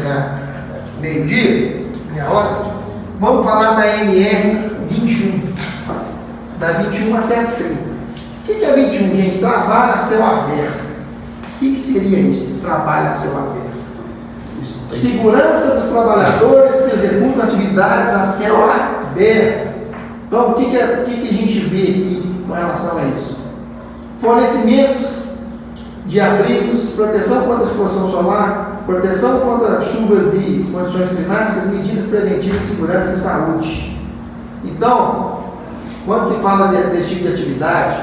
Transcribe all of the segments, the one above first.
terminar meio-dia, meia hora, vamos falar da NR 21, da 21 até 30. O que é 21, gente? Trabalho a céu aberto. O que seria isso, esse trabalho a céu aberto? Segurança dos trabalhadores que executam atividades a céu aberto. Então, o que a gente vê aqui com relação a isso? Fornecimentos de abrigos, proteção contra a exposição solar, proteção contra chuvas e condições climáticas, medidas preventivas de segurança e saúde. Então, quando se fala desse tipo de atividade,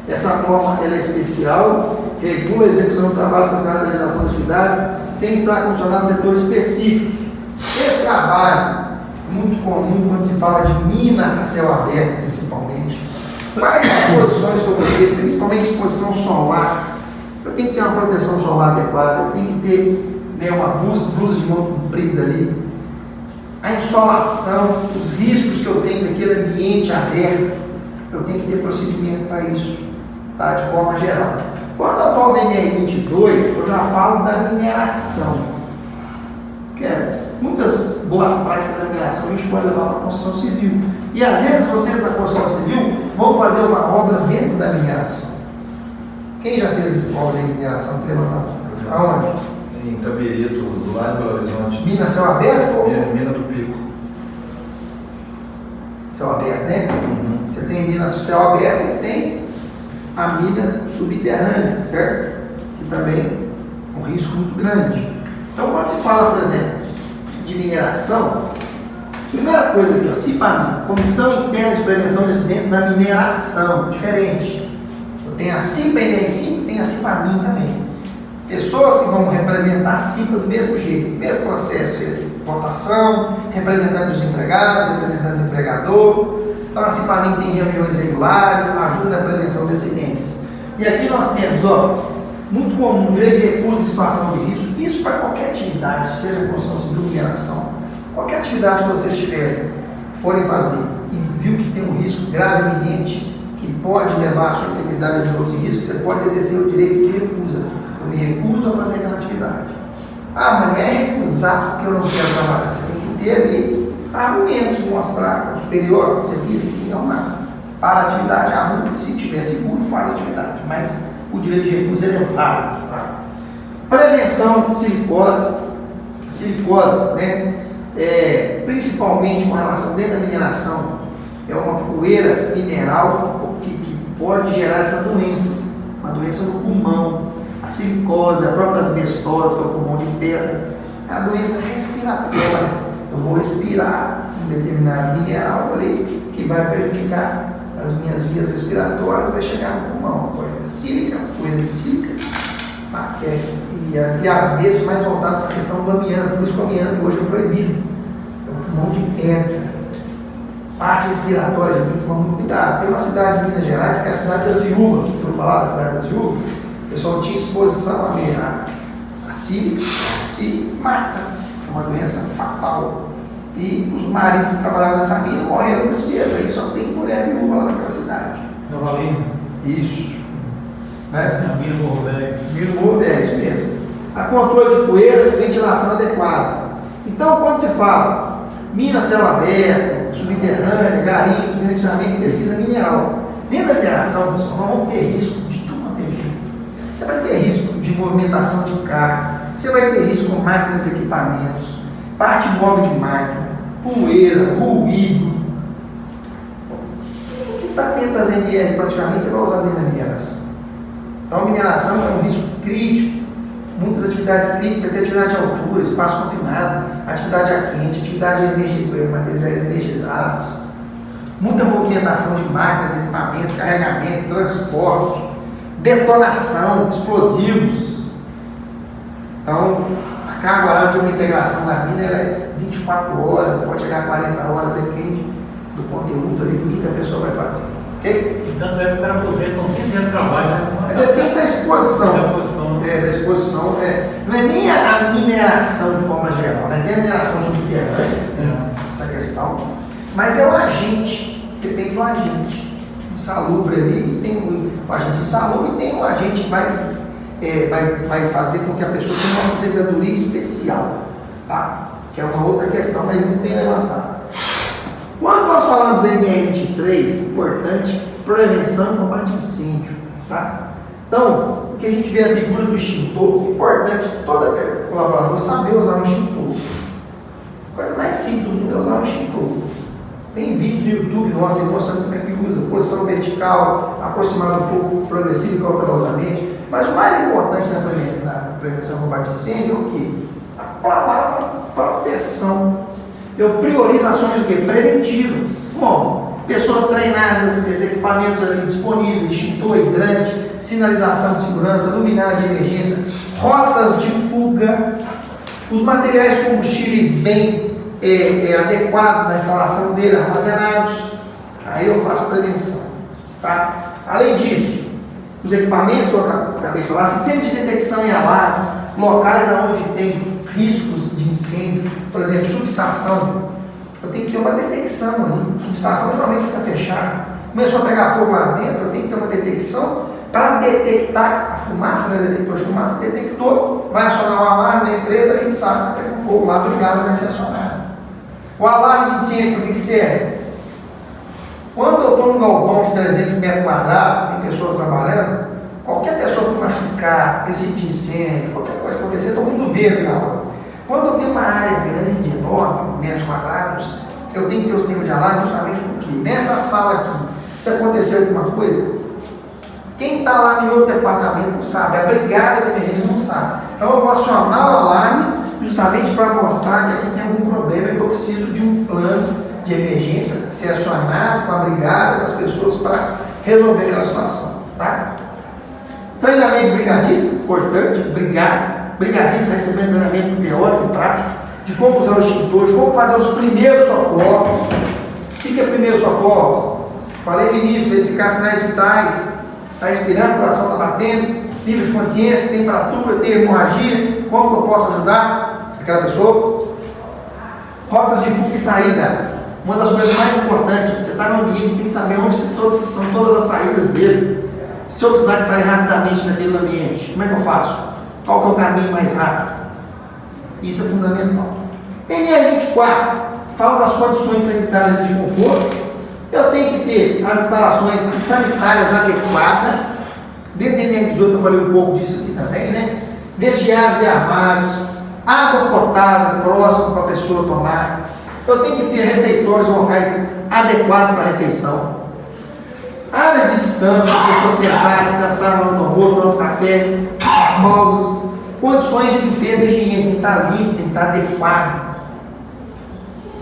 essa norma ela é especial, regula a execução do trabalho considerado a realização de atividades sem estar condicionado a setores específicos. Esse trabalho, muito comum quando se fala de mina a céu aberto, principalmente, quais exposições que eu vou ter, principalmente exposição solar, eu tenho que ter uma proteção solar adequada, eu tenho que ter uma blusa de mão comprida ali, a insolação, os riscos que eu tenho daquele ambiente aberto, eu tenho que ter procedimento para isso, tá? De forma geral. Quando eu falo da NR22, eu já falo da mineração, que é muitas boas práticas da mineração a gente pode levar para a construção civil. E às vezes vocês da construção civil vão fazer uma obra dentro da mineração. Quem já fez obra de mineração? Aonde? Em Itabirito, do lado do Belo Horizonte. Mina céu aberto? Ou... Mina do Pico. Céu aberto, né? Uhum. Você tem mina céu aberto e tem a mina subterrânea, certo? Que também é um risco muito grande. Então, quando se fala, por exemplo, de mineração, primeira coisa aqui, ó, CIPAMIN, Comissão Interna de Prevenção de Acidentes na Mineração, diferente. Eu tenho a CIPA NR5 e tenho a CIPAMIN também. Pessoas que vão representar a CIPA do mesmo jeito, mesmo processo de votação, representando os empregados, representando o empregador. Então a CIPAMIN tem reuniões regulares, ajuda na prevenção de acidentes. E aqui nós temos, ó, muito comum, direito de recurso e situação de risco, isso para qualquer atividade, seja construção civil, mineração, qualquer atividade que vocês tiverem, forem fazer e viu que tem um risco grave iminente, que pode levar a sua integridade de outros riscos, você pode exercer o direito de recusa. Eu me recuso a fazer aquela atividade. Ah, mas não é recusar porque eu não quero trabalhar, você tem que ter ali argumentos, mostrar para o superior, você diz que tem que arrumar. Para a atividade, arruma, se tiver seguro, faz a atividade, mas o direito de recusa ele é válido. Tá? Prevenção de silicose, né? Principalmente com relação dentro da mineração, é uma poeira mineral que pode gerar essa doença, uma doença no pulmão, a silicose, a própria asbestose, que é o pulmão de pedra, é a doença respiratória. Eu vou respirar um determinado mineral ali que vai prejudicar as minhas vias respiratórias, vai chegar no pulmão, pode ser sílica, poeira de sílica, tá? E asbesto mais voltado para a questão do amianto, por isso que o amianto hoje é proibido, é o pulmão de pedra, parte respiratória, tem que tomar muito cuidado. Tem uma cidade de Minas Gerais, que é a cidade das viúvas, por falar da cidade das viúvas, o pessoal tinha exposição a sílica e mata, é uma doença fatal. E os maridos que trabalhavam nessa mina morreram muito cedo, aí só tem mulher viúva lá naquela cidade. Nova Lima. Isso. Né? Mina Morro Velho. Mina Morro Velho, isso mesmo. A controle de poeiras, ventilação adequada. Então, quando se fala mina céu aberto, subterrâneo, garimpo, beneficiamento, pesquisa mineral, dentro da mineração, pessoal, nós vamos ter risco de tudo quanto é jeito. Você vai ter risco de movimentação de carga, você vai ter risco com máquinas e equipamentos, parte móvel de máquina, poeira, ruído. O que está dentro das NR praticamente você vai usar dentro da mineração. Então a mineração é um risco crítico. Muitas atividades críticas, vai ter atividade de altura, espaço confinado, atividade a quente, atividade de materiais energizados, muita movimentação de máquinas, equipamentos, carregamento, transporte, detonação, explosivos. Então, a carga horária de uma integração na mina ela é 24 horas, pode chegar a 40 horas, depende do conteúdo ali, do que a pessoa vai fazer. Ok? E tanto é que o cara aposenta com 15 anos de trabalho, né? Depende da exposição. Da exposição. Não é nem a mineração de forma geral, né? Tem a mineração subterrânea, tem essa questão, mas é o agente, depende do agente insalubre ali, tem o agente insalubre e tem o agente que vai fazer com que a pessoa tenha uma aposentadoria especial. tá? Que é uma outra questão, mas muito bem levantada. Quando nós falamos da NR23, importante, prevenção e combate a incêndio, tá? Então, o que a gente vê a figura do extintor, importante todo colaborador saber usar um extintor. A coisa mais simples do mundo é usar um extintor. Tem vídeos no YouTube nossa mostrando como é que usa, posição vertical, aproximar do fogo progressivo e cautelosamente. Mas o mais importante na prevenção e combate a incêndio é o quê? A palavra proteção. Eu priorizo ações o quê? Preventivas. Bom, pessoas treinadas, esses equipamentos ali disponíveis, extintor, hidrante, sinalização de segurança, luminária de emergência, rotas de fuga, os materiais combustíveis bem adequados na instalação dele, armazenados. Aí eu faço prevenção. Tá? Além disso, os equipamentos, eu acabei de falar, sistema de detecção e alarme, locais onde tem riscos de incêndio, por exemplo, subestação, eu tenho que ter uma detecção ali. Subestação geralmente fica fechada. Começou a pegar fogo lá dentro, eu tenho que ter uma detecção para detectar a fumaça, né? Detector de fumaça, detectou, vai acionar o alarme da empresa, a gente sabe que está com fogo lá, obrigado, vai ser acionado. O alarme de incêndio, para que serve? Quando eu estou num galpão de 300 metros quadrados, tem pessoas trabalhando, qualquer pessoa que machucar, princípio de incêndio, qualquer coisa que acontecer, todo mundo vê ali na hora. Quando eu tenho uma área grande, enorme, metros quadrados, eu tenho que ter o sistema de alarme justamente porque nessa sala aqui, se acontecer alguma coisa, quem está lá no outro departamento não sabe, a brigada de emergência não sabe. Então eu vou acionar o alarme justamente para mostrar que aqui tem algum problema e que eu preciso de um plano de emergência ser acionado com a brigada, com as pessoas para resolver aquela situação. Tá? Treinamento de brigadista, importante, brigadista recebendo treinamento teórico e prático de como usar o extintor, de como fazer os primeiros socorros. O que é primeiro socorro? Falei no início, verificar sinais vitais, está expirando, o coração está batendo, nível de consciência, tem fratura, tem hemorragia, como que eu posso ajudar aquela pessoa? Rotas de fuga e saída. Uma das coisas mais importantes, você está no ambiente, você tem que saber onde são todas as saídas dele. Se eu precisar de sair rapidamente daquele ambiente, como é que eu faço? Qual que é o caminho mais rápido? Isso é fundamental. NR24 fala das condições sanitárias de conforto. Eu tenho que ter as instalações sanitárias adequadas. Dentro da NR18 eu falei um pouco disso aqui também, né? Vestiários e armários, água potável próximo para a pessoa tomar. Eu tenho que ter refeitórios locais adequados para a refeição. Áreas de descanso, para pessoas sentar, descansar na hora do almoço, na hora do café, as pausas. Condições de limpeza e higiene, tem que estar limpo, tem que estar adequado,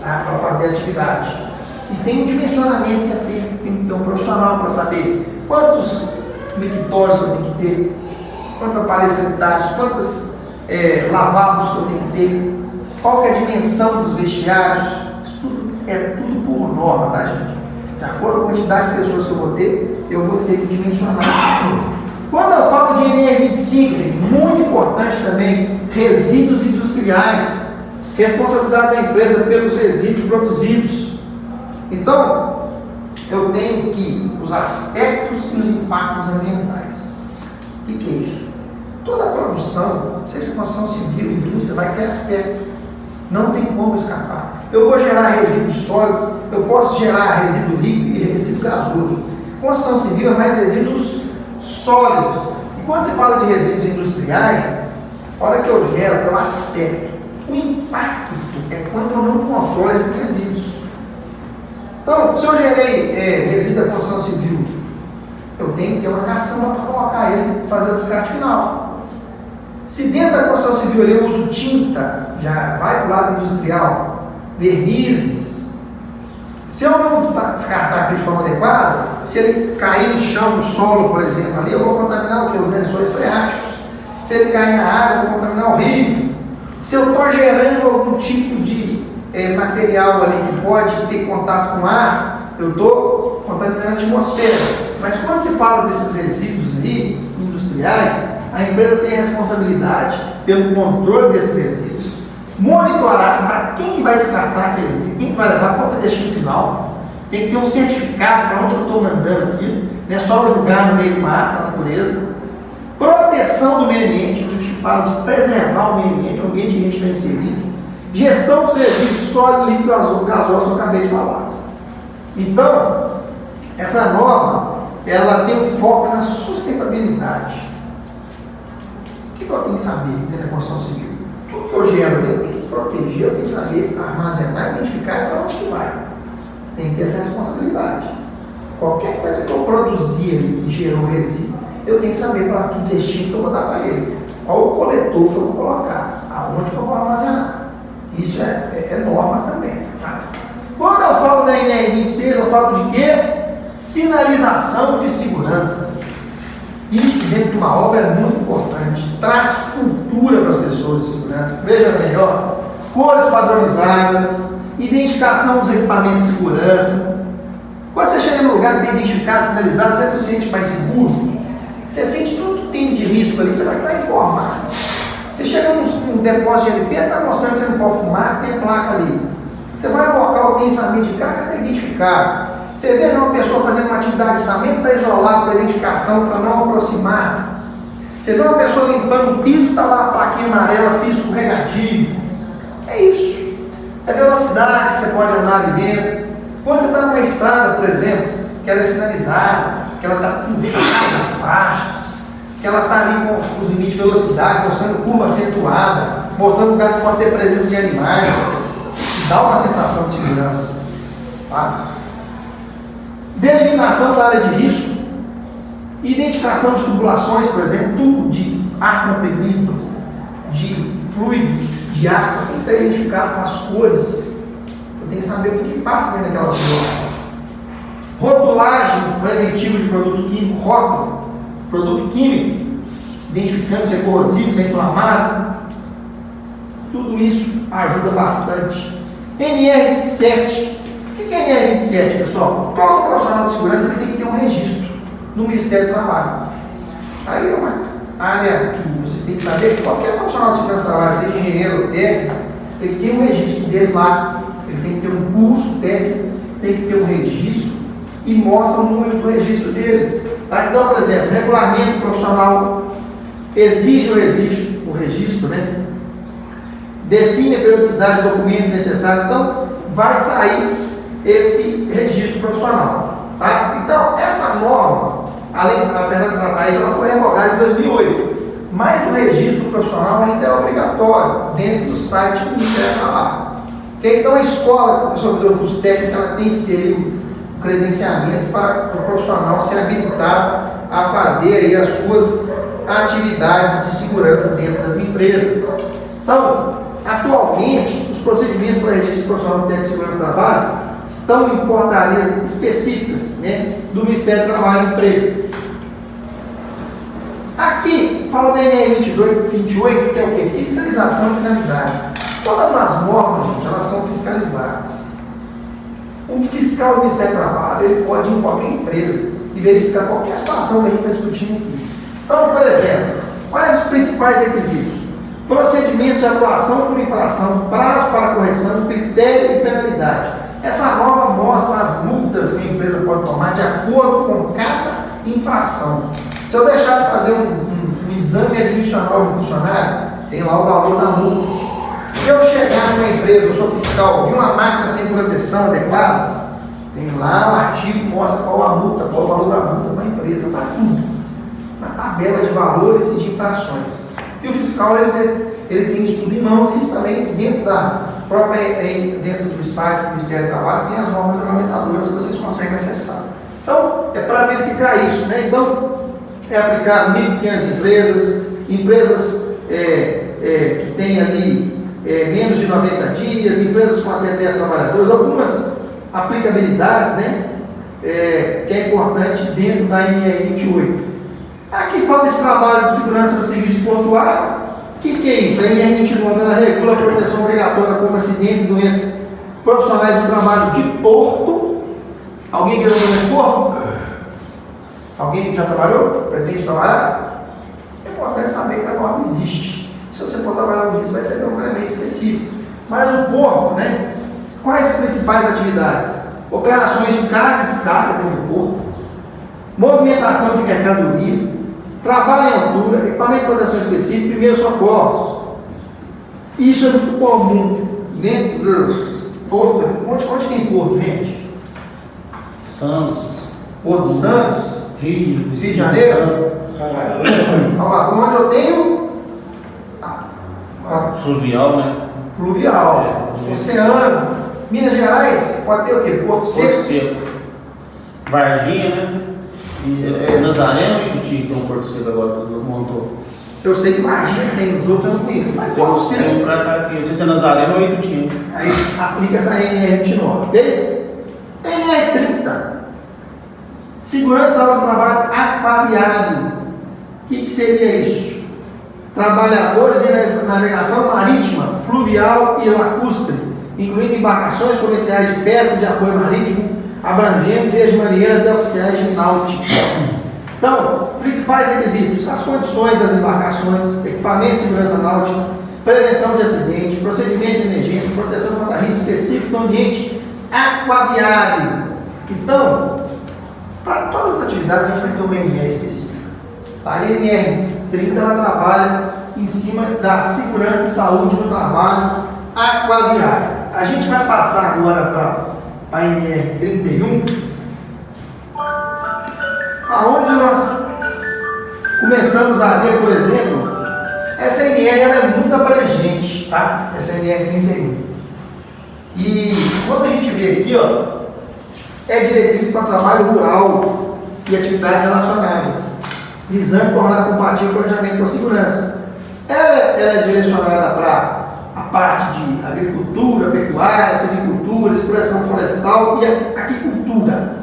tá? Para fazer a atividade. E tem um dimensionamento que é feito, tem que ter um profissional para saber quantos mictórios que eu tenho que ter, quantos aparelhos sanitários, quantos lavabos que eu tenho que ter, qual que é a dimensão dos vestiários. Isso tudo é tudo por norma, tá, gente? De acordo com a quantidade de pessoas que eu vou ter que dimensionar isso tudo. Quando eu falo de NR25, gente, muito importante também, resíduos industriais, responsabilidade da empresa pelos resíduos produzidos. Então, eu tenho que os aspectos e os impactos ambientais. O que é isso? Toda produção, seja construção civil, indústria, vai ter aspecto. Não tem como escapar. Eu vou gerar resíduo sólido, eu posso gerar resíduo líquido e resíduo gasoso. Construção civil é mais resíduos sólidos. E quando se fala de resíduos industriais, a hora que eu gero, é o aspecto. O impacto é quando eu não controlo esses resíduos. Então, se eu gerei resíduo da construção civil, eu tenho que ter uma caçamba para colocar ele e fazer o descarte final. Se dentro da construção civil eu uso tinta, já vai para o lado industrial, vernizes. Se eu não descartar aquilo de forma adequada, se ele cair no chão, no solo, por exemplo, ali, eu vou contaminar o quê? Os lençóis freáticos. Se ele cair na água, eu vou contaminar o rio. Se eu estou gerando algum tipo de material ali que pode ter contato com ar, eu estou contaminando a atmosfera. Mas quando se fala desses resíduos aí, industriais, a empresa tem a responsabilidade pelo controle desses resíduos, monitorar para quem que vai descartar aquele resíduo, quem que vai levar para o destino final. Tem que ter um certificado para onde eu estou mandando aquilo, não é só jogar no meio do mar, da natureza. Proteção do meio ambiente, a gente fala de preservar o meio ambiente que a gente está inserido. Gestão dos resíduos sólidos, líquidos, gasosos, eu acabei de falar. Então, essa norma, ela tem um foco na sustentabilidade. O que eu tenho que saber dentro da construção civil? Tudo que eu gero, eu tenho que proteger, eu tenho que saber armazenar, identificar para onde que vai. Tem que ter essa responsabilidade. Qualquer coisa que eu produzir ali que gerou resíduo, eu tenho que saber para que destino que eu vou dar para ele. Qual o coletor que eu vou colocar, aonde que eu vou armazenar. Isso é norma também. Tá? Quando eu falo da NR26, eu falo de quê? Sinalização de segurança. Isso dentro de uma obra é muito importante. Traz cultura para as pessoas de segurança. Veja melhor, cores padronizadas, identificação dos equipamentos de segurança. Quando você chega no lugar que tem identificado, sinalizado, você não se sente mais seguro. Você sente tudo que tem de risco ali, você vai estar informado. Você chega num depósito de LP, está mostrando que você não pode fumar, tem placa ali. Você vai no local, tem içamento de carga, está identificado. Você vê uma pessoa fazendo uma atividade de içamento, está isolado da identificação para não aproximar. Você vê uma pessoa limpando o piso, está lá a plaquinha amarela, piso escorregadio. É isso. É velocidade que você pode andar ali dentro. Quando você está numa estrada, por exemplo, que ela é sinalizada, que ela está com as faixas, que ela está ali com os limites de velocidade, mostrando curva acentuada, mostrando lugar que pode ter presença de animais, dá uma sensação de segurança. Tá? Delimitação da área de risco, identificação de tubulações, por exemplo, tubo de ar comprimido, de fluidos, de água, tem que estar identificado com as cores. Eu tenho que saber o que passa dentro daquela tubulação. Rotulagem preventiva de produto químico, rótulo, produto químico, identificando se é corrosivo, se é inflamável. Tudo isso ajuda bastante. NR27. O que é NR27, pessoal? Todo profissional de segurança tem que ter um registro no Ministério do Trabalho. Aí é uma área que vocês têm que saber que qualquer profissional de segurança do trabalho, seja engenheiro ou técnico, ele tem um registro dele lá. Ele tem que ter um curso técnico, tem que ter um registro e mostra o número do registro dele. Tá? Então, por exemplo, regulamento profissional exige ou exige o registro, né? Define a periodicidade de documentos necessários. Então, vai sair esse registro profissional. Tá? Então, essa norma, apesar de tratar isso, ela foi revogada em 2008. Mas o registro profissional ainda é obrigatório dentro do site do Ministério do Trabalho. Então, a escola, que a pessoa fazer o curso técnico, ela tem que ter o credenciamento para o profissional se habilitar a fazer aí as suas atividades de segurança dentro das empresas. Então, atualmente, os procedimentos para registro profissional técnico de segurança do trabalho estão em portarias específicas, né, do Ministério do Trabalho e Emprego. Aqui, fala da NR28, que é o quê? Fiscalização de finalidades. Todas as normas, gente, elas são fiscalizadas. O fiscal do Ministério do Trabalho, ele pode ir em qualquer empresa e verificar qualquer situação que a gente está discutindo aqui. Então, por exemplo, quais os principais requisitos? Procedimentos de atuação por infração, prazo para correção, critério e penalidade. Essa norma mostra as multas que a empresa pode tomar de acordo com cada infração. Se eu deixar de fazer um exame admissional de funcionário, tem lá o valor da multa. Se eu chegar numa empresa, eu sou fiscal, vi uma máquina sem proteção adequada, tem lá o artigo que mostra qual a multa, qual o valor da multa para a empresa, para tudo. Na tabela de valores e de infrações. E o fiscal, ele tem isso tudo em mãos, isso também dentro da própria, dentro do site do Ministério do Trabalho, tem as normas regulamentadoras que vocês conseguem acessar. Então, é para verificar isso, né? Então, é aplicar em pequenas empresas, empresas que têm ali menos de 90 dias, empresas com até 10 trabalhadores, algumas aplicabilidades, né? Que é importante dentro da NR28. Aqui fala de trabalho de segurança no serviço portuário. O que é isso? A NR29 ela regula a proteção obrigatória contra acidentes e doenças profissionais no trabalho de porto. Alguém que já trabalhou em porto? Alguém que já trabalhou? Pretende trabalhar? É importante saber que a norma existe. Se você for trabalhar nisso, vai ser um treinamento específico. Mas o porto, né? Quais as principais atividades? Operações de carga e descarga dentro do porto, movimentação de mercadoria, trabalho em altura, equipamento de proteção específica, primeiros socorros. Isso é muito comum. dentro dos portos. Onde tem porto, gente? Santos, Porto Santos, Rio de Janeiro, Salvador, onde eu tenho Fluvial, né? pluvial, oceano. Minas Gerais pode ter o quê? Porto Porto Seco. Seco. Varginha, né? E, Nazaré ou Ituti tem um Porto Seco agora que montou? Eu sei que Varginha tem, os outros eu não conheço, mas Porto Tem Seco. um pra cá aqui, não sei se é Nazaré ou Ituti. Aí aplica essa NR29, ok? NR30. Segurança do trabalho aquaviário. O que seria isso? Trabalhadores em navegação marítima, fluvial e lacustre, incluindo embarcações comerciais de pesca de apoio marítimo, abrangendo desde marinheiros até oficiais de náutica. Então, principais requisitos: as condições das embarcações, equipamento de segurança náutica, prevenção de acidente, procedimento de emergência, proteção contra risco específico no ambiente aquaviário. Então, para todas as atividades a gente vai ter uma NR específica. A NR30 ela trabalha em cima da segurança e saúde no trabalho aquaviário. A gente vai passar agora para a NR31, aonde nós começamos a ver, por exemplo, essa NR ela é muito abrangente, tá? Essa NR31. E quando a gente vê aqui, ó, é diretriz para trabalho rural e atividades relacionadas, visando tornar compatível o planejamento com a segurança. Ela é direcionada para a parte de agricultura, pecuária, silvicultura, exploração florestal e aquicultura.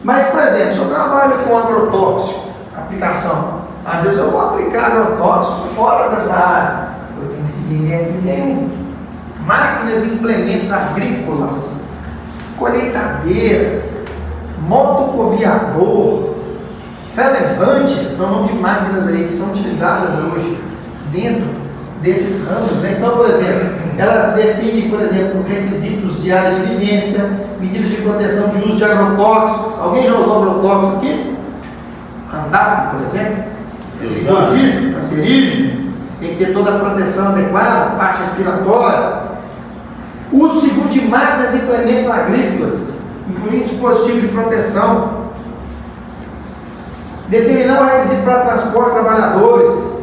Mas, por exemplo, se eu trabalho com agrotóxico, aplicação, às vezes eu vou aplicar agrotóxico fora dessa área, eu tenho que seguir NR31. Máquinas e implementos agrícolas, colheitadeira, motocoviador, Federband, são nomes de máquinas aí que são utilizadas hoje dentro desses ramos, né? Então, por exemplo, ela define, por exemplo, requisitos de área de vivência, medidas de proteção de uso de agrotóxicos. Alguém já usou agrotóxico aqui? Andap, por exemplo, perigosíssimo, cancerígeno, tem que ter toda a proteção adequada, parte respiratória. Uso seguro de máquinas e implementos agrícolas, incluindo dispositivos de proteção. Determinar o requisito para transporte de trabalhadores.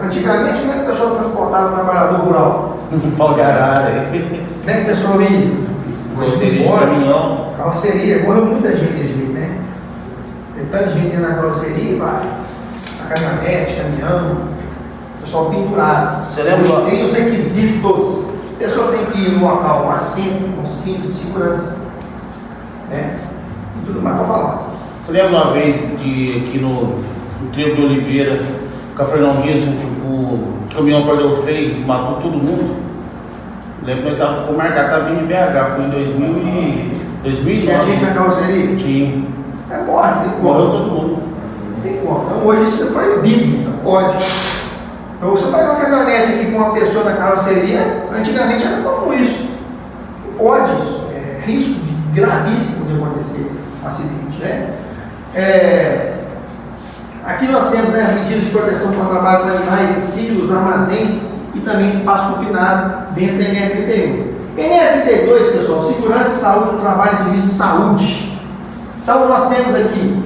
Antigamente, como é que a pessoa transportava o trabalhador rural? Pau de arara. Como é que a pessoa ia? Carroceria de caminhão. Carroceria, morreu muita gente desse jeito, né? Tem tanta gente dentro da carroceria, vai. A caminhonete, caminhão, pessoal pendurado. Você lembra? Hoje tem os requisitos. A pessoa tem que ir no local com assento, com cinto de segurança, né? E tudo mais para falar. Você lembra uma vez que aqui no Trevo de Oliveira, o Cafernão Dias, o caminhão perdeu o freio, matou todo mundo? Lembro que ficou marcado, estava vindo em BH, foi em 2009. Tinha gente na carroceria? Tinha. É morte, tem como. Morreu todo mundo. Tem como. Então hoje isso é proibido, não pode. Então você pegar uma caminhonete aqui com uma pessoa na carroceria, antigamente era comum isso. Não pode isso. É risco gravíssimo de acontecer um acidente, né? Aqui nós temos, né, medidas de proteção para o trabalho com animais em silos, armazéns e também espaço confinado dentro da NR31. NR32, pessoal, segurança e saúde do trabalho e serviço de saúde. Então nós temos aqui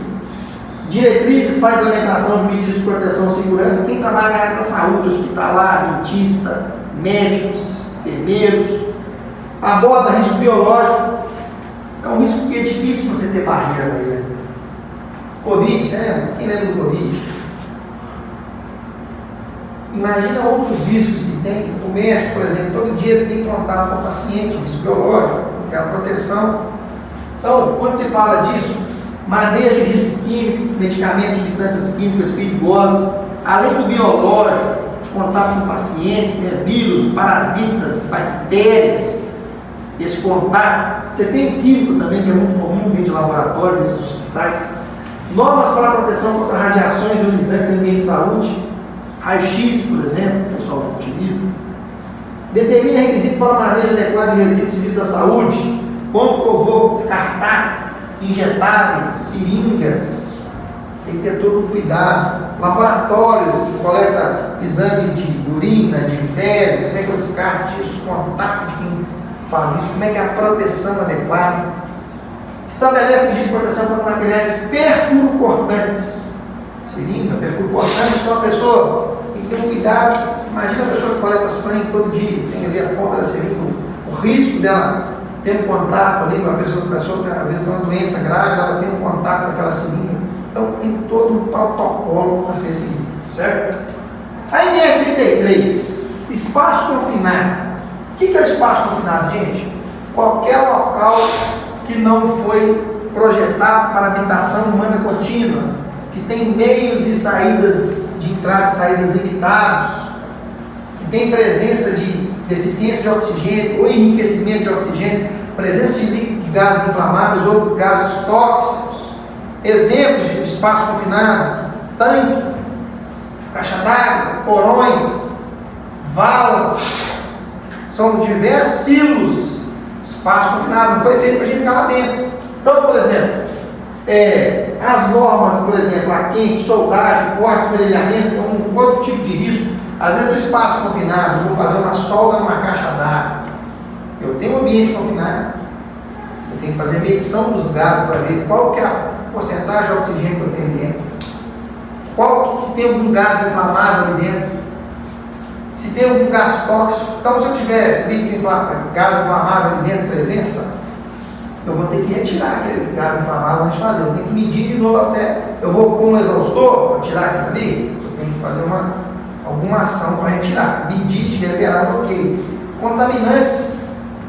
diretrizes para a implementação de medidas de proteção e segurança. Quem trabalha na área da saúde, hospitalar, dentista, médicos, enfermeiros, aborda risco biológico. É um risco que é difícil você ter barreira para ele. Covid, você lembra? Quem lembra do Covid? Imagina outros riscos que tem. O médico, por exemplo, todo dia tem contato com o paciente, risco biológico, tem a proteção. Então, quando se fala disso, manejo de risco químico, medicamentos, substâncias químicas perigosas, além do biológico, de contato com pacientes, né, vírus, parasitas, bactérias, esse contato. Você tem o químico também, que é muito comum dentro de laboratório, desses hospitais. Normas para a proteção contra radiações ionizantes em ambiente de saúde, raio-x, por exemplo, que o pessoal utiliza. Determina requisitos para o manejo adequado de resíduos civis da saúde, como que eu vou descartar injetáveis, seringas, tem que ter todo o cuidado. Laboratórios que coletam exame de urina, de fezes, como é que eu descarte isso, contato de quem faz isso, como é que é a proteção adequada. Estabelece medidas de proteção contra materiais perfurocortantes. Seringa, perfuro-cortante, então a pessoa tem que ter um cuidado. Imagina a pessoa que coleta sangue todo dia, tem ali a ponta da seringa, o risco dela ter um contato ali, a pessoa às vezes tem uma doença grave, ela tem um contato com aquela seringa. Então tem todo um protocolo para ser seguido, certo? A NR33, espaço confinado. O que é o espaço confinado, gente? Qualquer local que não foi projetado para habitação humana contínua, que tem meios e saídas de entrada e saídas limitados, que tem presença de deficiência de oxigênio ou enriquecimento de oxigênio, presença de gases inflamáveis ou gases tóxicos. Exemplos de espaço confinado: tanque, caixa d'água, porões, valas, são diversos silos. Espaço confinado não foi feito para a gente ficar lá dentro. Então, por exemplo, as normas, por exemplo, a quente, soldagem, corte, esmerilhamento, um outro tipo de risco. Às vezes, no espaço confinado, eu vou fazer uma solda numa caixa d'água. Eu tenho um ambiente confinado, eu tenho que fazer medição dos gases para ver qual que é a porcentagem de oxigênio que eu tenho dentro, se tem algum gás inflamável ali dentro, se tem algum gás tóxico. Então, se eu tiver gás inflamável ali dentro, presença, eu vou ter que retirar aquele gás inflamável antes de fazer. Eu tenho que medir de novo até. Eu vou com um exaustor para tirar aquilo ali, eu tenho que fazer alguma ação para retirar. Medir se estiver liberado, ok. Contaminantes,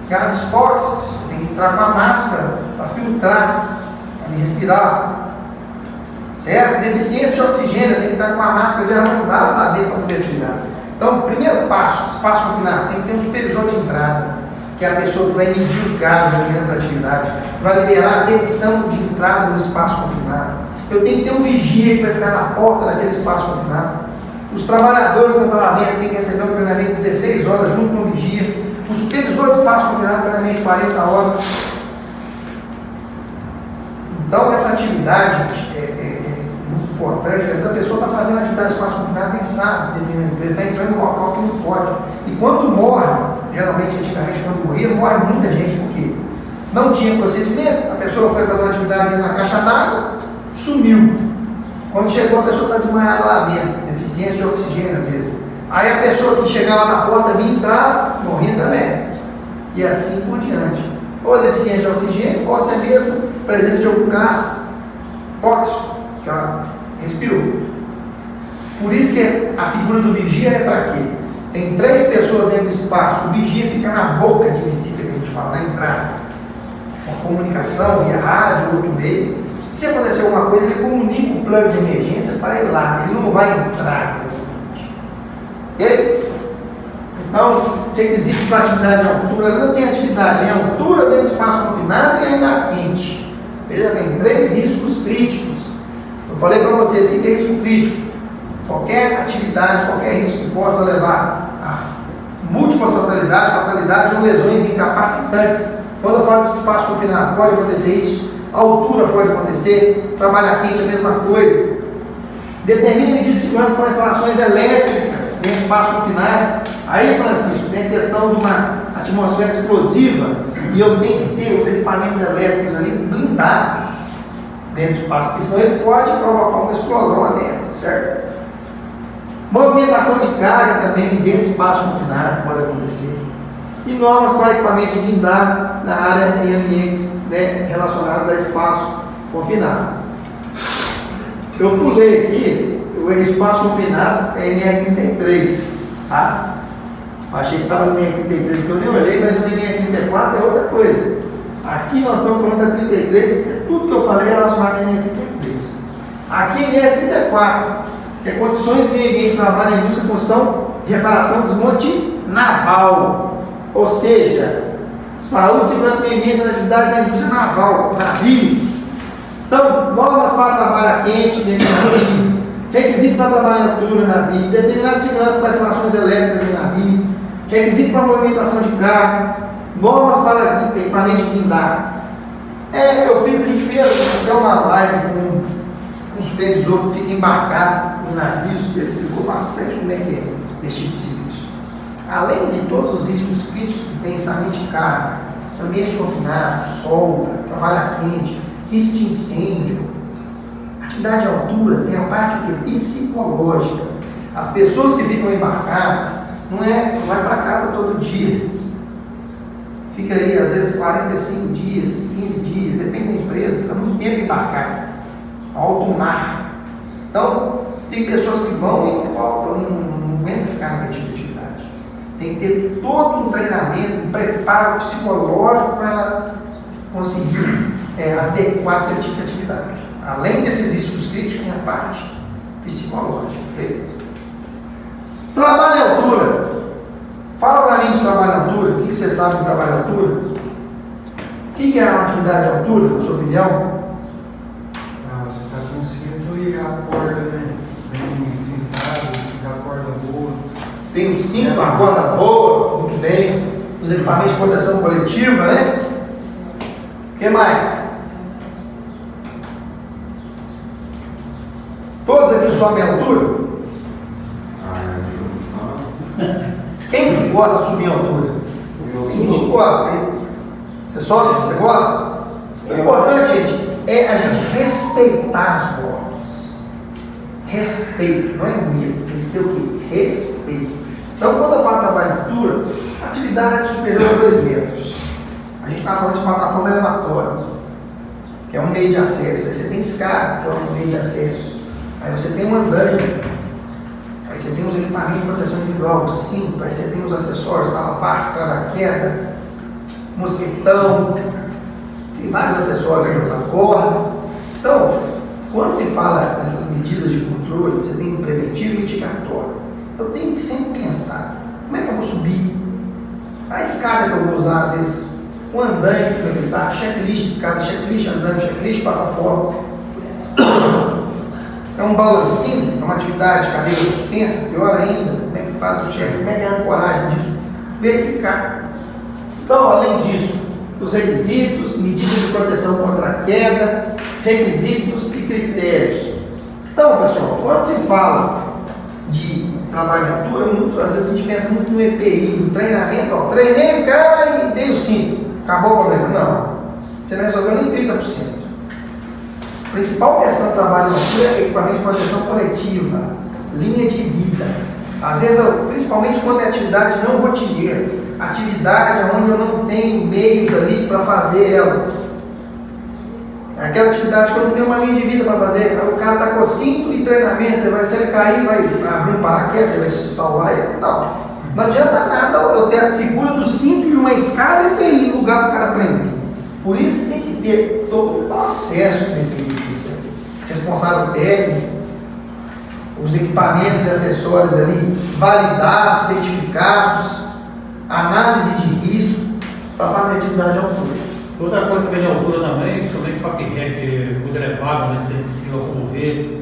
gases tóxicos, eu tenho que entrar com a máscara para filtrar, para me respirar. Certo? Deficiência de oxigênio, eu tenho que estar com a máscara de ar mandado lá dentro para fazer atividade. Então, primeiro passo, espaço confinado, tem que ter um supervisor de entrada, que é a pessoa que vai medir os gases ali antes da atividade, vai liberar a permissão de entrada no espaço confinado. Eu tenho que ter um vigia que vai ficar na porta daquele espaço confinado. Os trabalhadores que estão lá dentro têm que receber um treinamento de 16 horas junto com o vigia. O supervisor de espaço confinado, treinamento de 40 horas. Então, essa atividade é muito importante. Às vezes a pessoa está fazendo atividade de espaço confinado, nem sabe, dependendo da empresa, está entrando em um local que não pode. E quando morre, geralmente, antigamente, quando morria, morre muita gente, porque não tinha procedimento, a pessoa foi fazer uma atividade dentro da caixa d'água, sumiu. Quando chegou, a pessoa está desmaiada lá dentro, deficiência de oxigênio, às vezes. Aí a pessoa que chegava na porta, vinha entrar, morria também. E assim por diante. Ou deficiência de oxigênio, ou até mesmo presença de algum gás tóxico, que ela respirou. Por isso que a figura do vigia é para quê? Tem 3 pessoas dentro do espaço, o vigia fica na boca de visita, que a gente fala, na entrada. Uma comunicação via rádio, outro meio. Se acontecer alguma coisa, ele comunica o plano de emergência para ir lá, ele não vai entrar dentro do ambiente. Ok? Então, o que existe para atividade em altura? Às vezes eu tenho atividade em altura, dentro do espaço confinado e ainda quente. Veja bem, 3 riscos críticos. Eu falei para vocês que tem risco crítico. Qualquer atividade, qualquer risco que possa levar a múltiplas fatalidades ou lesões incapacitantes. Quando eu falo de espaço confinado, pode acontecer isso. A altura pode acontecer. Trabalhar quente é a mesma coisa. Determine medidas de segurança para instalações elétricas dentro do espaço confinado. Aí, Francisco, tem a questão de uma atmosfera explosiva e eu tenho que ter os equipamentos elétricos ali blindados dentro do espaço, porque senão ele pode provocar uma explosão lá dentro, certo? Movimentação de carga também dentro do espaço confinado pode acontecer. E normas para equipamento de blindado na área em ambientes, né, relacionados a espaço confinado. Eu pulei aqui, o espaço confinado é NR33, tá? Achei que estava no NR33 que eu nem olhei, mas o NR34 é outra coisa. Aqui nós estamos falando da 33, tudo que eu falei é relacionado a NR33. Aqui NR34, que é condições de meio ambiente de trabalho na indústria, função de reparação e desmonte naval. Ou seja, saúde, segurança e meio ambiente das atividades da indústria naval, navios. Então, normas para trabalho quente dentro do navio, requisitos para trabalho em altura no navio, determinada segurança para instalações elétricas em navio, requisitos para movimentação de carga, normas para equipamento de blindado. A gente fez até uma live com um supervisor que fica embarcado em navios, ele explicou bastante como é que é esse tipo de serviço. Além de todos os riscos críticos que tem saúde de carga, ambiente confinado, solda, trabalho quente, risco de incêndio, atividade de altura, tem a parte psicológica. As pessoas que ficam embarcadas não vai para casa todo dia. Fica aí, às vezes, 45 dias, 15 dias, depende da empresa, fica muito tempo embarcado, alto mar. Então, tem pessoas que vão e não voltam, não aguentam ficar naquele tipo de atividade. Tem que ter todo um treinamento, um preparo psicológico para ela conseguir adequar aquele tipo de atividade. Além desses riscos críticos, tem a parte psicológica. Okay? Trabalho em altura. Fala para mim de trabalho em altura. O que você sabe de trabalho em altura? O que é uma atividade de altura, na sua opinião? Você está conseguindo ir a corda, né? Bem sentado, ficar a corda boa. Tem um cinto, uma corda boa, muito bem. Os equipamentos de proteção coletiva, né? O que mais? Todos aqui sobem a altura? Quem que gosta de subir a altura? Quem gosta, hein? Você sobe? Você gosta? O importante, gente, é a gente respeitar as normas. Respeito, não é medo, tem que ter o quê? Respeito. Então, quando eu falo trabalho em altura, atividade superior a 2 metros. A gente está falando de plataforma elevatória, que é um meio de acesso. Aí você tem escada, que é um meio de acesso. Aí você tem um andaime. Aí você tem os equipamentos de proteção individual, cinto. Aí você tem os acessórios, parte, trava-queda, mosquetão. Tem vários acessórios, você usa corda. Então, quando se fala nessas medidas de controle, você tem um preventivo e mitigatório. Eu tenho que sempre pensar, como é que eu vou subir? A escada que eu vou usar, às vezes, o andaime que eu vou gritar, checklist de escada, checklist de andaime, checklist de plataforma. É um balancinho, é uma atividade de cadeira suspensa, pior ainda, como é que faz o check, como é que é a ancoragem disso? Verificar. Então, além disso, os requisitos, medidas de proteção contra a queda, requisitos e critérios. Então, pessoal, quando se fala de trabalho em altura, às vezes a gente pensa muito no EPI, no treinamento, treinei o cara e dei o cinto, acabou o problema. Não, você não resolveu nem 30%. A principal questão do trabalho em altura é equipamento de proteção coletiva, linha de vida. Às vezes, principalmente quando é atividade não rotineira, atividade onde eu não tenho meios ali para fazer ela. É aquela atividade que eu não tenho uma linha de vida para fazer. O cara está com cinto e treinamento, se ele cair, vai abrir um paraquedas, vai salvar ele. Não adianta nada eu ter a figura do cinto e uma escada e não tem lugar para o cara prender. Por isso tem que ter todo o processo definido. Responsável técnico, os equipamentos e acessórios ali validados, certificados, análise de risco para fazer atividade de altura. Outra coisa que é de altura também, principalmente para quem é muito elevado, né? Você se locomover,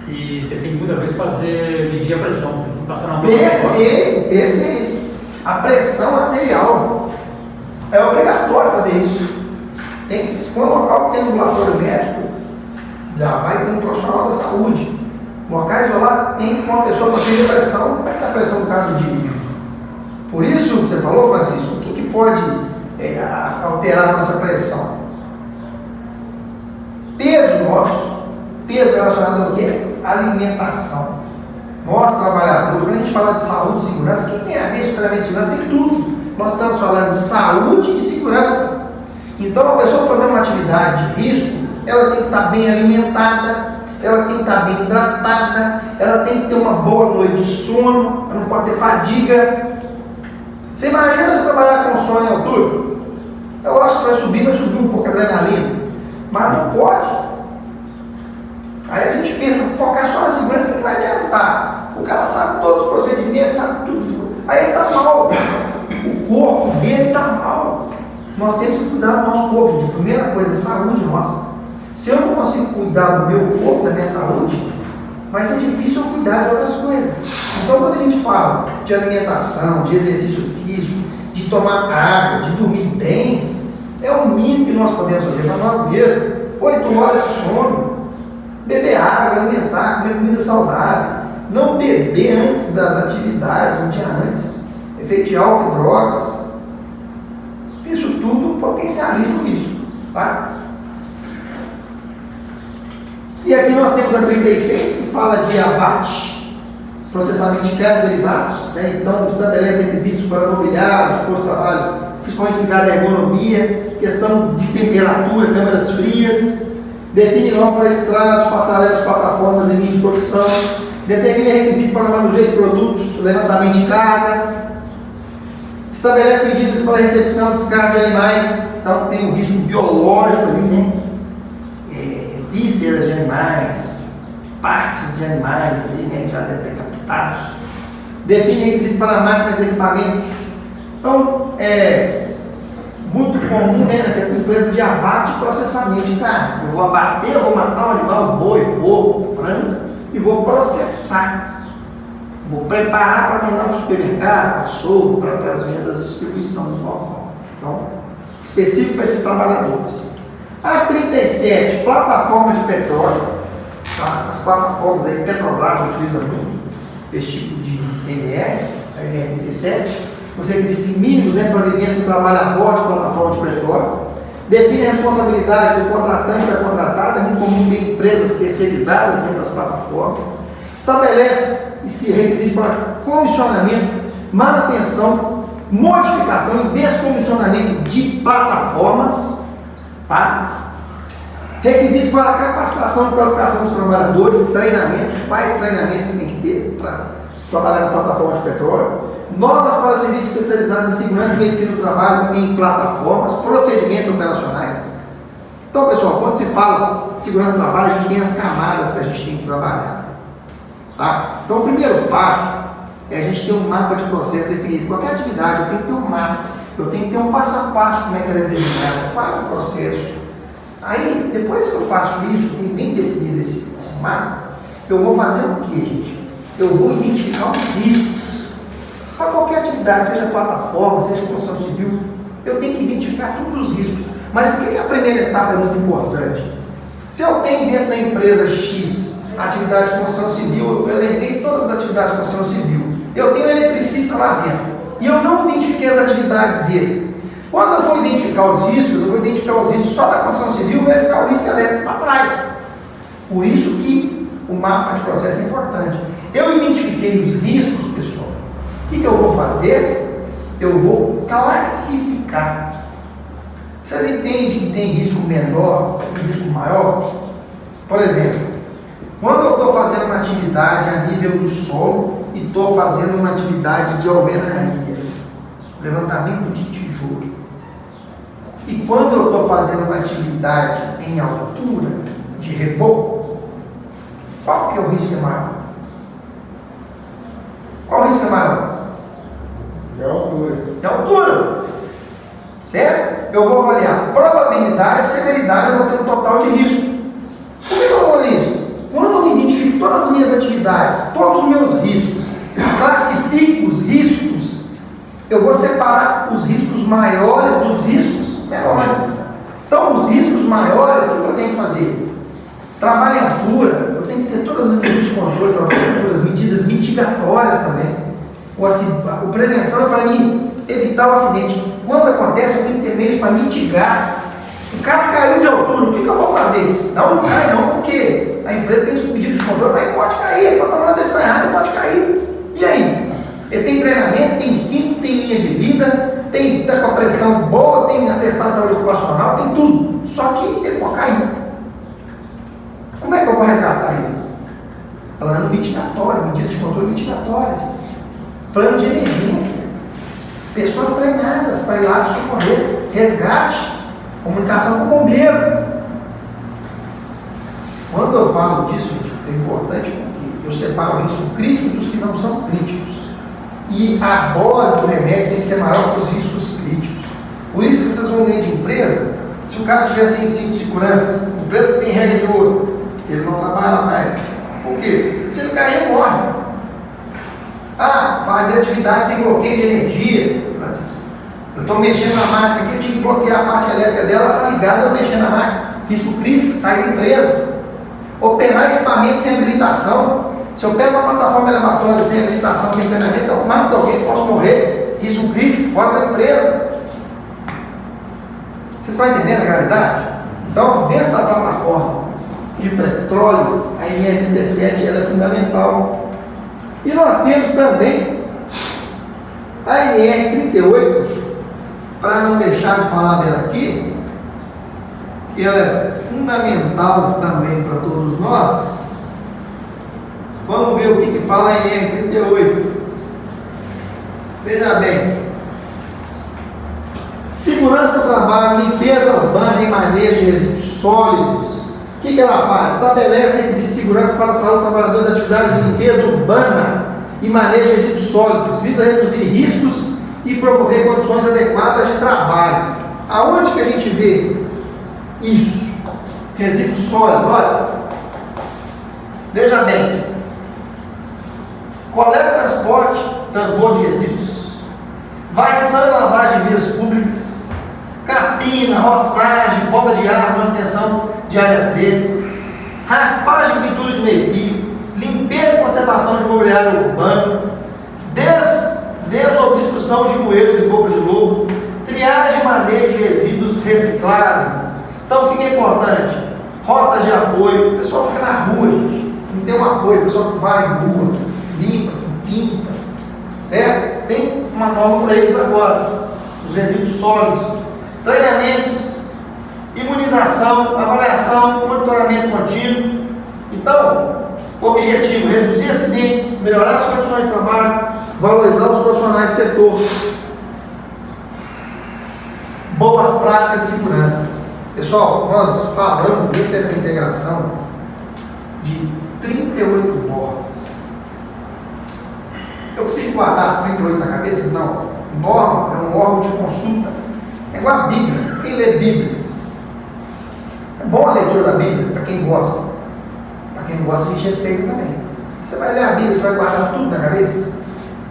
e você tem que muitas vezes medir a pressão, você tem que passar na mão. Perfeito. A pressão arterial é obrigatório fazer isso. Quando o local tem um ambulatório médico, já vai ter um profissional da saúde. Locais isolados tem uma pessoa para medir a pressão. Como é que está a pressão do cara do dia? Por isso que você falou, Francisco, o que pode alterar a nossa pressão? Peso nosso, peso relacionado ao quê? Alimentação. Nós, trabalhadores, quando a gente fala de saúde e segurança, o que tem a ver com treinamento de segurança? Tem tudo. Nós estamos falando de saúde e segurança. Então, a pessoa fazer uma atividade de risco, ela tem que estar bem alimentada, ela tem que estar bem hidratada, ela tem que ter uma boa noite de sono, ela não pode ter fadiga. Você imagina você trabalhar com sono em altura? Eu acho que você vai subir um pouco a adrenalina, mas não pode. Aí a gente pensa, focar só na segurança, que não vai adiantar. O cara sabe todos os procedimentos, sabe tudo. Aí ele está mal, o corpo dele está mal. Nós temos que cuidar do nosso corpo. A primeira coisa é saúde nossa. Se eu não consigo cuidar do meu corpo, da minha saúde, vai ser difícil eu cuidar de outras coisas. Então, quando a gente fala de alimentação, de exercício físico, de tomar água, de dormir bem, é o mínimo que nós podemos fazer para nós mesmos. 8 horas de sono. beber água, alimentar, comer comidas saudáveis, não beber antes das atividades, um dia antes, efeito de álcool e drogas. Isso tudo potencializa o risco, tá? E aqui nós temos a 36, que fala de abate, processamento de carnes e derivados, né? Então estabelece requisitos para mobiliário, posto de trabalho, principalmente ligado à ergonomia, questão de temperatura, câmaras frias, define normas para estrados, passarelas, plataformas e linhas de produção, determina requisitos para manuseio de produtos, levantamento de carga, estabelece medidas para recepção e descarte de animais, então tem um risco biológico ali, né? Vísceras de animais, partes de animais ali, né? Já deve ter captados. Define requisitos para máquinas e equipamentos. Então, é muito comum, né, naquela empresa de abate e processamento de carne. Eu vou abater, eu vou matar um animal, boi, porco, frango, e vou processar. Vou preparar para mandar para o supermercado, para açougue, para as vendas de distribuição normal. Então, específico para esses trabalhadores. A 37, plataforma de petróleo. Tá? As plataformas aí, Petrobras utiliza muito esse tipo de NR, a NR 37. Os requisitos mínimos, né, para a vivência do trabalho a bordo de plataforma de petróleo. Define a responsabilidade do contratante e da contratada, muito comum ter empresas terceirizadas dentro das plataformas. Estabelece requisitos para comissionamento, manutenção, modificação e descomissionamento de plataformas, tá? Requisitos para capacitação e qualificação dos trabalhadores, treinamentos, quais treinamentos que tem que ter para trabalhar na plataforma de petróleo, normas para serviços especializados em segurança e medicina do trabalho em plataformas, procedimentos operacionais. Então, pessoal, quando se fala de segurança do trabalho, a gente tem as camadas que a gente tem que trabalhar. Tá? Então, o primeiro passo é a gente ter um mapa de processo definido. Qualquer atividade, eu tenho que ter um mapa, eu tenho que ter um passo a passo, como é que ela é desenhada, qual é o processo. Aí, depois que eu faço isso, tem bem definido esse mapa, eu vou fazer o quê, gente? Eu vou identificar os riscos. Para qualquer atividade, seja plataforma, seja construção civil, eu tenho que identificar todos os riscos. Mas por que a primeira etapa é muito importante? Se eu tenho dentro da empresa X atividade de construção civil, eu elenquei todas as atividades de construção civil. Eu tenho um eletricista lá dentro e eu não identifiquei as atividades dele. Quando eu vou identificar os riscos, eu vou identificar os riscos só da construção civil, vai ficar o risco elétrico para trás. Por isso que o mapa de processo é importante. Eu identifiquei os riscos, pessoal. O que eu vou fazer? Eu vou classificar. Vocês entendem que tem risco menor e risco maior? Por exemplo, quando eu estou fazendo uma atividade a nível do solo e estou fazendo uma atividade de alvenaria, levantamento de tijolo, e quando eu estou fazendo uma atividade em altura, de reboco, qual que é o risco maior? Qual o risco maior? De altura. De altura. Certo? Eu vou avaliar probabilidade, severidade, eu vou ter um total de risco. Por que eu vou fazer isso? Quando eu identifico todas as minhas atividades, todos os meus riscos, classifico os riscos, eu vou separar os riscos maiores dos riscos menores. Então, os riscos maiores, o que eu tenho que fazer? Trabalho em altura, eu tenho que ter todas as medidas de controle, as medidas mitigatórias também. O prevenção é para mim evitar o acidente. Quando acontece, eu tenho que ter meios para mitigar. O cara caiu de altura, o que eu vou fazer? Não cai não, porque a empresa tem os medidas de controle, mas pode cair, ele pode tomar uma decisão errada, pode cair. E aí? Ele tem treinamento, tem cinto, tem linha de vida, tá com a pressão boa, tem atestado de saúde ocupacional, tem tudo. Só que ele pode cair. Como é que eu vou resgatar ele? Plano mitigatório, medidas de controle mitigatórias. Plano de emergência. Pessoas treinadas para ir lá socorrer. Resgate. Comunicação com o bombeiro. Quando eu falo disso, é importante porque eu separo o risco crítico dos que não são críticos. E a dose do remédio tem que ser maior que os riscos críticos. Por isso que vocês vão ler de empresa, se o cara tiver sem cinto de segurança, empresa que tem regra de ouro, ele não trabalha mais. Por quê? Se ele cair, ele morre. Ah, fazer atividade sem bloqueio de energia. Eu estou mexendo na máquina aqui, eu tinha que bloquear a parte elétrica dela, ela está ligada, eu mexendo na máquina. Risco crítico, sai da empresa. Operar equipamento sem habilitação. Se eu pego uma plataforma elevatória sem habilitação, sem treinamento, eu mato alguém, posso morrer, risco crítico, fora da empresa. Vocês estão entendendo a gravidade? Então, dentro da plataforma de petróleo, a NR37 ela é fundamental. E nós temos também a NR38, para não deixar de falar dela aqui, que ela é fundamental também para todos nós. Vamos ver o que fala a NR38. Veja bem. Segurança do trabalho, limpeza urbana e manejo de resíduos sólidos. O que ela faz? Estabelece requisitos de segurança para a saúde dos trabalhadores de atividades de limpeza urbana e manejo de resíduos sólidos. Visa reduzir riscos e promover condições adequadas de trabalho. Aonde que a gente vê isso? Resíduos sólidos, olha. Veja bem. Coleta, transbordo de resíduos, varrição e lavagem de vias públicas, capina, roçagem, poda de ar, manutenção de áreas verdes, raspagem e pintura de meio-fio, limpeza e conservação de mobiliário urbano, desobstrução de bueiros e bocas de lobo, triagem e manejo de resíduos recicláveis. Então, o que é importante? Rotas de apoio. O pessoal fica na rua, gente. Não tem um apoio, o pessoal que vai em rua, limpa, pinta, certo? Tem uma norma para eles agora, os resíduos sólidos, treinamentos, imunização, avaliação, monitoramento contínuo. Então, o objetivo é reduzir acidentes, melhorar as condições de trabalho, valorizar os profissionais do setor, boas práticas de segurança. Pessoal, nós falamos dentro dessa integração de 38 normas. Eu preciso guardar as 38 na cabeça? Não. Norma é um órgão de consulta. É igual a Bíblia. Quem lê Bíblia? É bom a leitura da Bíblia, para quem gosta. Para quem não gosta, a gente respeita também. Você vai ler a Bíblia, você vai guardar tudo na cabeça?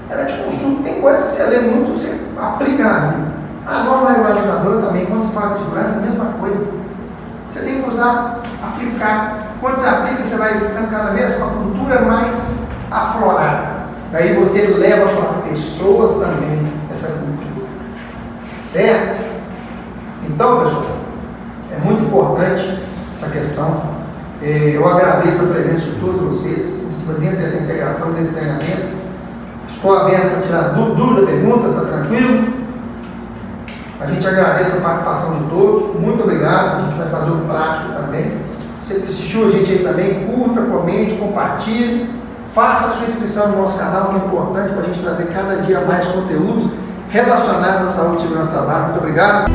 Ela é de consulta. Tem coisas que você lê muito, você aplica na vida. A norma regulamentadora também, quando você fala de segurança, é a mesma coisa. Você tem que usar, aplicar. Quando você aplica, você vai ficando cada vez com a cultura mais aflorada. Daí você leva para pessoas também essa cultura. Certo? Então, pessoal, é muito importante essa questão. Eu agradeço a presença de todos vocês dentro dessa integração, desse treinamento. Estou aberto para tirar dúvida, pergunta, está tranquilo? A gente agradece a participação de todos. Muito obrigado. A gente vai fazer o prático também. Você que assistiu a gente aí também, curta, comente, compartilhe. Faça a sua inscrição no nosso canal, que é importante para a gente trazer cada dia mais conteúdos relacionados à saúde e segurança do trabalho. Muito obrigado.